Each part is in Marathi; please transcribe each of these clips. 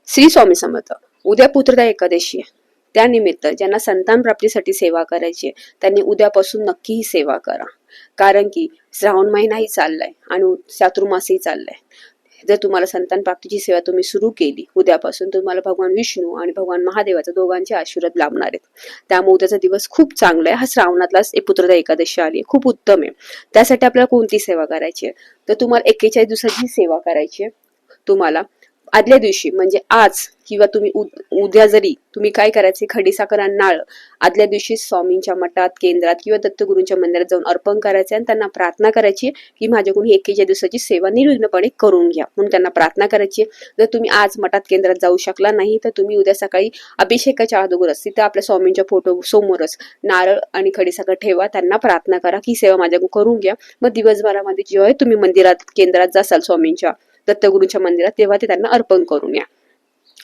श्री स्वामी समर्थ. उद्या पुत्रदा एकादशी आहे. त्यानिमित्त ज्यांना संतान प्राप्तीसाठी सेवा करायची आहे त्यांनी उद्यापासून नक्की सेवा करा. कारण की श्रावण महिनाही चाललाय आणि चातुर्मासही चाललाय. जर तुम्हाला संतान प्राप्तीची सेवा तुम्ही सुरू केली उद्यापासून, तुम्हाला भगवान विष्णू आणि भगवान महादेवाचा दोघांचे आशीर्वाद लाभणार आहेत. त्यामुळे उद्याचा दिवस खूप चांगला आहे. हा श्रावणातलाच पुत्रदा एकादशी आली आहे, खूप उत्तम आहे. त्यासाठी आपल्याला कोणती सेवा करायची आहे तर तुम्हाला 41 दिवसाची सेवा करायची आहे. तुम्हाला आदल्या दिवशी म्हणजे आज किंवा तुम्ही उद्या जरी तुम्ही काय करायचे, खडीसाखर आणि नारळ आदल्या दिवशी स्वामींच्या मठात, केंद्रात किंवा दत्तगुरूंच्या मंदिरात जाऊन अर्पण करायचे आणि त्यांना प्रार्थना करायची की माझ्याकडून 41 दिवसाची सेवा निर्विघ्नपणे करून घ्या म्हणून त्यांना प्रार्थना करायची. जर तुम्ही आज मठात केंद्रात जाऊ शकला नाही तर तुम्ही उद्या सकाळी अभिषेकाच्या अगोदरच तिथे आपल्या स्वामींच्या फोटो समोरच नारळ आणि खडीसाखर ठेवा, त्यांना प्रार्थना करा की सेवा माझ्याकडून करून घ्या. मग दिवसभरामध्ये जेव्हा तुम्ही मंदिरात केंद्रात जासाल स्वामींच्या दत्तगुरूंच्या मंदिरात तेव्हा ते त्यांना अर्पण करून या.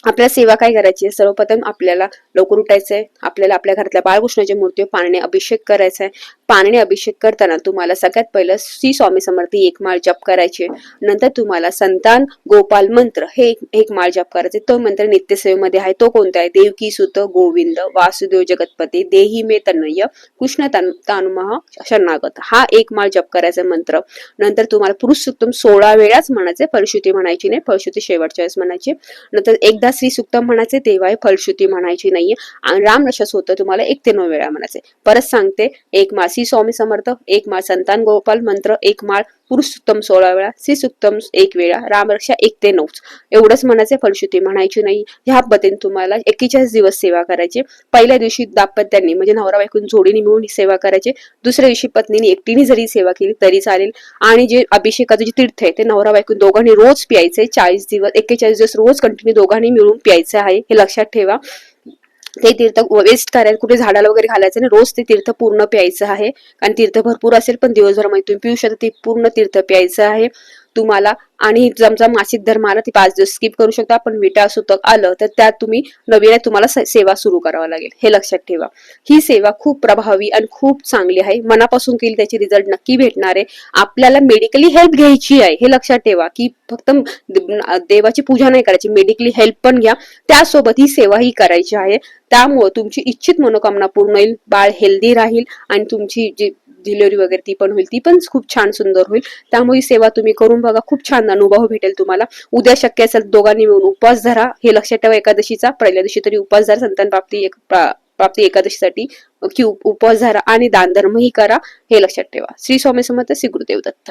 आपल्याला सेवा काय करायची आहे, सर्वप्रथम आपल्याला लवकर उठायचंय. आपल्याला आपल्या घरातल्या बाळकृष्णाची मूर्ती पाण्याने अभिषेक करायचा आहे. पाण्याने अभिषेक करताना तुम्हाला सगळ्यात पहिलं श्री स्वामी समर्थी एक माळ जप करायचे. नंतर तुम्हाला संतान गोपाल मंत्र हे एक माळ जप करायचे. तो मंत्र नित्यसेवेमध्ये आहे. तो कोणता आहे, देवकी सुत गोविंद वासुदेव जगतपती देही मे तनय कृष्ण तानुमहा शरणागत, हा एक माळ जप करायचा मंत्र. नंतर तुम्हाला पुरुष सुक्तम 16 वेळाच म्हणायचे, फलश्रुती म्हणायची नाही, फलश्रुती शेवटच्या वेळेस म्हणायची. नंतर एकदा श्री सुक्तम म्हणायचे तेव्हा फलश्रुती म्हणायची नाहीये. आणि रामरक्षा स्तोत्र तुम्हाला 1 ते 9 वेळा म्हणायचे. परत सांगते, एक माळ श्री स्वामी समर्थ, एक माळ संतान गोपाल मंत्र, एक माळ पुरुष सुक्तम 16 वेळा, श्री सुक्तम 1 वेळा, रामरक्षा 1 ते 9 एवढंच म्हणायचे, फलश्रुती म्हणायची नाही. ह्या पद्धतीने तुम्हाला 41 दिवस सेवा करायची. पहिल्या दिवशी दाम्पत्यांनी म्हणजे नवरा बायकोनी जोडीने मिळून सेवा करायची. दुसऱ्या दिवशी पत्नीने एकटीने जरी सेवा केली तरी चालेल. आणि जे अभिषेकाचं जे तीर्थ आहे ते नवरा बायको दोघांनी रोज प्यायचे. 40 दिवस 41 दिवस रोज कंटिन्यू दोघांनी मिळून प्यायचं आहे, हे लक्षात ठेवा. ते तीर्थ वेस्ट करायला कुठे झाडाला वगैरे घालायचं नाही, रोज ते तीर्थ पूर्ण प्यायचं आहे. कारण तीर्थ भरपूर असेल पण दिवसभरामध्ये तुम्ही पिऊ शकता, ते पूर्ण तीर्थ प्यायचं आहे तुम्हाला. आणि जमजा मासिक धर्म आला ते 5 दिवस स्किप करू शकता, पण विटा सुतक आलं तर त्यात तुम्ही नवीन तुम्हाला सेवा सुरू करावा लागेल, हे लक्षात ठेवा. ही सेवा खूप प्रभावी आणि खूप चांगली आहे. मनापासून केली त्याची रिझल्ट नक्की भेटणार आहे. आपल्याला मेडिकली हेल्प घ्यायची आहे, हे लक्षात ठेवा की फक्त देवाची पूजा नाही करायची, मेडिकली हेल्प पण घ्या, त्यासोबत ही सेवा ही करायची आहे. त्यामुळे तुमची इच्छित मनोकामना पूर्ण होईल, बाळ हेल्दी राहील आणि तुमची जी डिलिव्हरी वगैरे ती पण होईल, ती पण खूप छान सुंदर होईल. त्यामुळे सेवा तुम्ही करून बघा, खूप छान अनुभव भेटेल तुम्हाला. उद्या शक्य असेल दोघांनी मिळून उपवास धरा, हे लक्षात ठेवा. एकादशीचा पहिल्या दिवशी तरी उपवास धरा, संतान प्राप्ती एकादशीसाठी उपवास धरा आणि दानधर्मही करा, हे लक्षात ठेवा. श्री स्वामी समर्थ. श्री गुरुदेव दत्त.